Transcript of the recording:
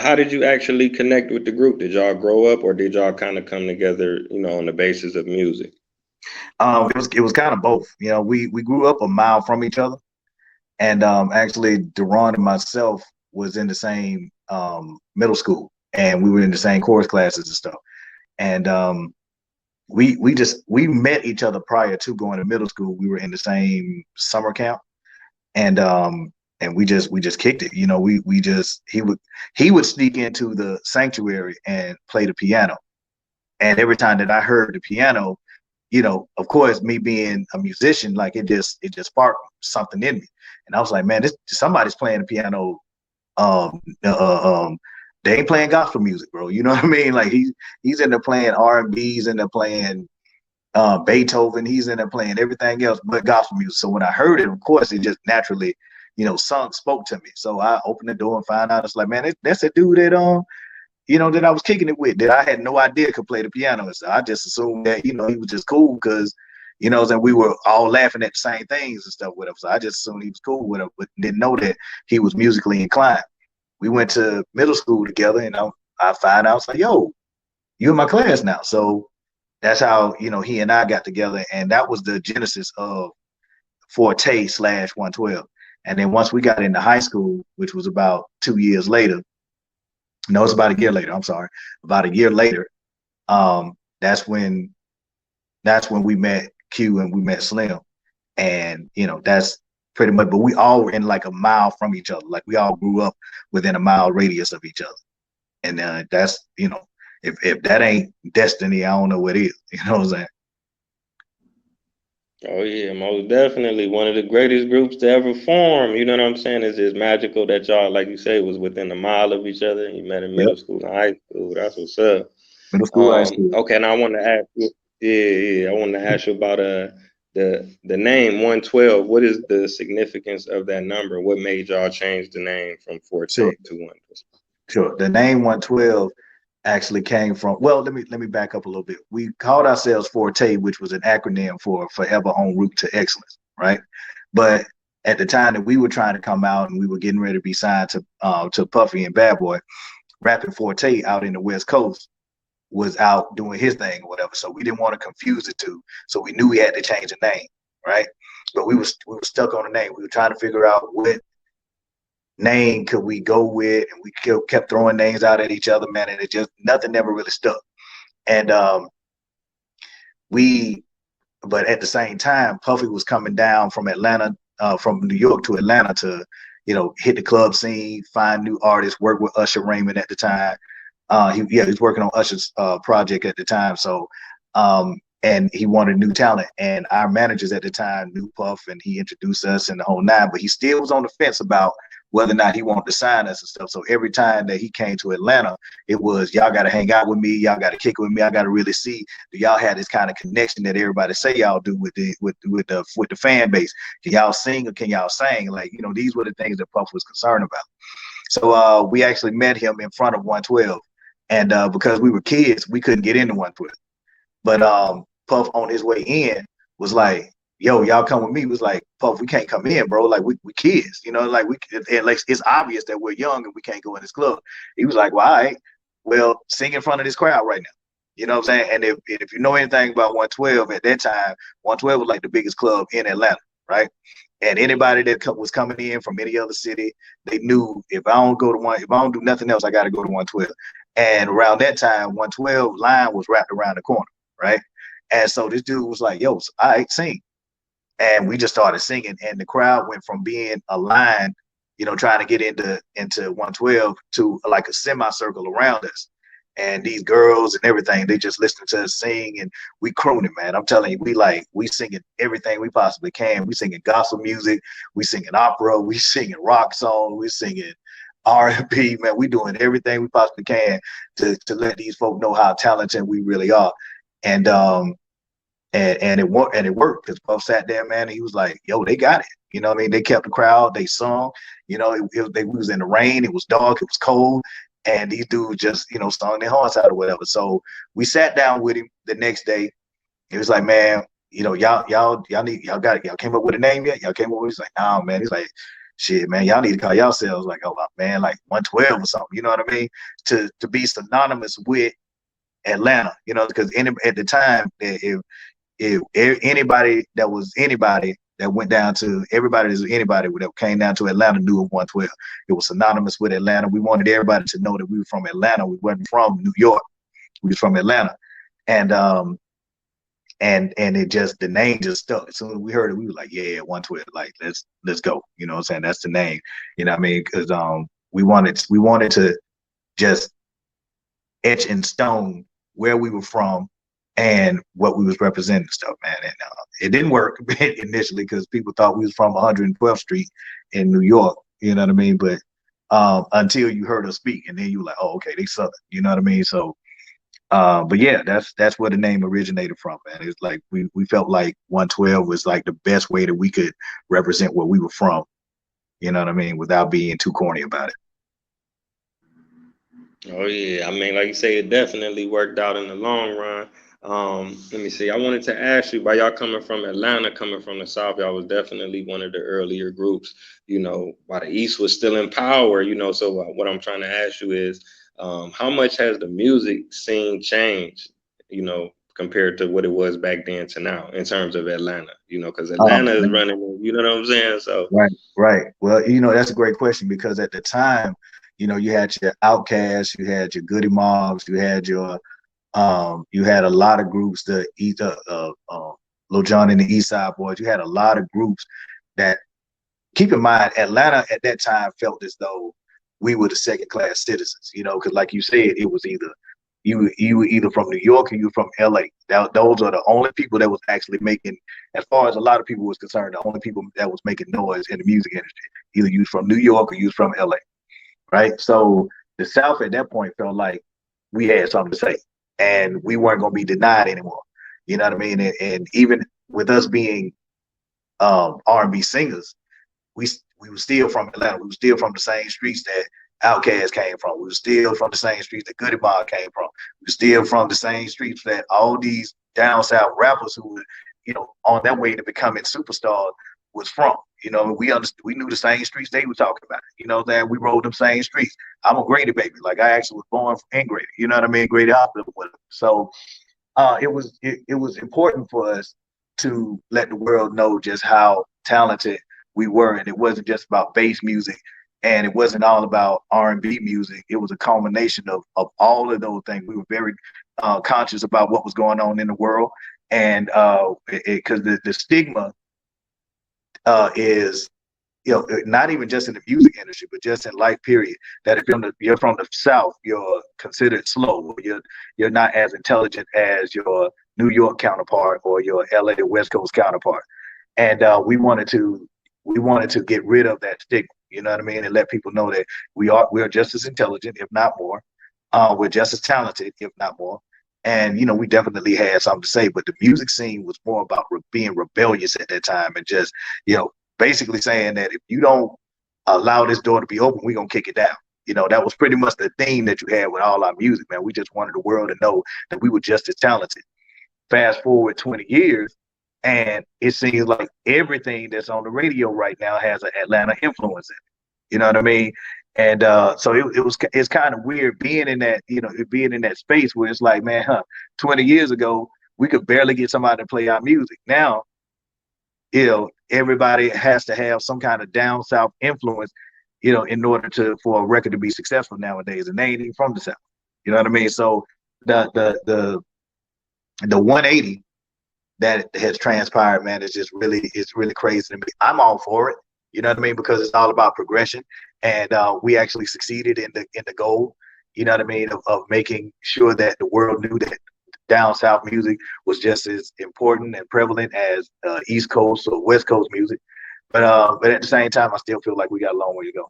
how did you actually connect with the group? Did y'all grow up, or did y'all kind of come together, on the basis of music? It was kind of both. We grew up a mile from each other, and actually, Deron and myself was in the same middle school, and we were in the same course classes and stuff. And we met each other prior to going to middle school. We were in the same summer camp, and we just kicked it. We just he would sneak into the sanctuary and play the piano. And every time that I heard the piano, of course, me being a musician, like it just sparked something in me. And I was like, man, this somebody's playing the piano. Um, they ain't playing gospel music, bro. You know what I mean? Like he's in there playing R&B, he's in there playing Beethoven, he's in there playing everything else but gospel music. So when I heard it, of course, it just naturally, spoke to me. So I opened the door and found out. It's like, man, that's a dude that I was kicking it with, that I had no idea could play the piano. And so I just assumed that, he was just cool because, and we were all laughing at the same things and stuff with him. So I just assumed he was cool with him, but didn't know that he was musically inclined. We went to middle school together, and I find out, I was like, yo, you in my class now. So that's how, he and I got together. And that was the genesis of Forte/112. And then once we got into high school, which was about 2 years later, no, it's about a year later. I'm sorry, about a year later. That's when we met Q and we met Slim, and that's pretty much. But we all were in like a mile from each other. Like we all grew up within a mile radius of each other, and that's if that ain't destiny, I don't know what is. You know what I'm saying? Oh yeah, most definitely one of the greatest groups to ever form. You know what I'm saying? It's just magical that y'all, like you say, was within a mile of each other. You met in Yep. middle school and high school. That's what's up. Middle school, high school. Okay, and I want to ask you, yeah, I want to ask you about the name 112. What is the significance of that number? What made y'all change the name from Sure, Forte to one? sure. The name 112 actually came from, well, let me back up a little bit. We called ourselves Forte, which was an acronym for Forever En Route to Excellence, right? But at the time that we were trying to come out and we were getting ready to be signed to Puffy and Bad Boy, Rapping Forte out in the West Coast was out doing his thing or whatever. So we didn't want to confuse the two. So we knew we had to change the name, right? But we were stuck on the name. We were trying to figure out what name could we go with, and we kept throwing names out at each other, man, and it just nothing never really stuck. And we, but at the same time, Puffy was coming down from Atlanta, from New York to Atlanta to, hit the club scene, find new artists, work with Usher Raymond at the time. He was working on Usher's project at the time. So, and he wanted new talent. And our managers at the time knew Puff, and he introduced us and the whole nine. But he still was on the fence about whether or not he wanted to sign us and stuff. So every time that he came to Atlanta, it was, y'all got to hang out with me, y'all got to kick it with me. I got to really see, do y'all have this kind of connection that everybody say y'all do with the fan base? Can y'all sing or can y'all sing? Like, these were the things that Puff was concerned about. So we actually met him in front of 112. And because we were kids, we couldn't get into 112. But Puff on his way in was like, yo, y'all come with me. He was like, Puff, we can't come in, bro. Like we kids, like like it's obvious that we're young and we can't go in this club. He was like, well, all right, well, sing in front of this crowd right now. You know what I'm saying? And if you know anything about 112 at that time, 112 was like the biggest club in Atlanta, right? And anybody that was coming in from any other city, they knew, if I don't do nothing else, I got to go to 112. And around that time, 112 line was wrapped around the corner, right? And so this dude was like, yo, all right, sing. And we just started singing, and the crowd went from being a line, trying to get into 112 to like a semicircle around us. And these girls and everything, they just listening to us sing, and we crooning, man. I'm telling you, we singing everything we possibly can. We singing gospel music, we singing opera, we singing rock songs, we singing R&B, man. We doing everything we possibly can to let these folk know how talented we really are. And it worked, because Puff sat there, man, and he was like, yo, they got it. You know what I mean? They kept the crowd, they sung, we was in the rain, it was dark, it was cold, and these dudes just, sung their hearts out or whatever. So we sat down with him the next day. He was like, man, y'all came up with a name yet? Y'all came up with, he's like, no, man. He's like, shit, man, y'all need to call yourselves like, oh man, like 112 or something. You know what I mean? To be synonymous with Atlanta, you know, because at the time, if anybody that was anybody that went down to everybody that's anybody that came down to Atlanta knew of 112. It was synonymous with Atlanta. We wanted everybody to know that we were from Atlanta. We wasn't from New York. We was from Atlanta. And and it just, the name just stuck. As soon as we heard it, we were like, yeah, 112, like let's go. You know what I'm saying? That's the name. You know what I mean? Because we wanted to just etch in stone where we were from and what we was representing stuff, man. And it didn't work initially because people thought we was from 112th Street in New York. You know what I mean? But until you heard us speak, and then you were like, oh, okay, they Southern. You know what I mean? So, but yeah, that's where the name originated from, man. It's like we felt like 112 was like the best way that we could represent where we were from. You know what I mean? Without being too corny about it. Oh yeah, I mean, like you say, it definitely worked out in the long run. Let me see. I wanted to ask you, by y'all coming from Atlanta, coming from the South, y'all was definitely one of the earlier groups. While the East was still in power. So what I'm trying to ask you is, how much has the music scene changed? Compared to what it was back then to now in terms of Atlanta. Because Atlanta is running. You know what I'm saying? So Right. Well, that's a great question because at the time, you had your Outcasts, you had your Goody Mobs, you had a lot of groups, the Lil Jon and the East Side Boys. You had a lot of groups that, keep in mind, Atlanta at that time felt as though we were the second class citizens, because like you said, it was either you were either from New York or you were from LA. Those are the only people that was actually making, as far as a lot of people was concerned, the only people that was making noise in the music industry. Either you was from New York or you was from LA, right? So the South at that point felt like we had something to say and we weren't going to be denied anymore. You know what I mean? And even with us being R&B singers, we were still from Atlanta. We were still from the same streets that Outkast came from. We were still from the same streets that Goody Mob came from. We were still from the same streets that all these down south rappers who were, on their way to becoming superstars was from. We knew the same streets they were talking about. That we rode them same streets. I'm a Grady baby. Like I actually was born in Grady. You know what I mean? Grady Hospital with them. So it was important for us to let the world know just how talented we were, and it wasn't just about bass music, and it wasn't all about R&B music. It was a culmination of all of those things. We were very conscious about what was going on in the world, and because the stigma is, not even just in the music industry, but just in life period, that if you're from the South, you're considered slow, or you're not as intelligent as your New York counterpart or your LA West Coast counterpart. And we wanted to get rid of that stigma, you know what I mean, and let people know that we're just as intelligent, if not more. We're just as talented, if not more. And we definitely had something to say, but the music scene was more about being rebellious at that time, and just basically saying that if you don't allow this door to be open, we're gonna kick it down. That was pretty much the theme that you had with all our music, man. We just wanted the world to know that we were just as talented. Fast forward 20 years, and it seems like everything that's on the radio right now has an Atlanta influence in it. You know what I mean? And so it's kind of weird being in that, being in that space where it's like, man, 20 years ago, we could barely get somebody to play our music. Now, everybody has to have some kind of down south influence, in order for a record to be successful nowadays. And they ain't even from the South. You know what I mean? So the 180 that has transpired, man, it's really crazy to me. I'm all for it. You know what I mean? Because it's all about progression, and we actually succeeded in the goal. You know what I mean? Of making sure that the world knew that down south music was just as important and prevalent as East Coast or West Coast music. But at the same time, I still feel like we got a long way to go.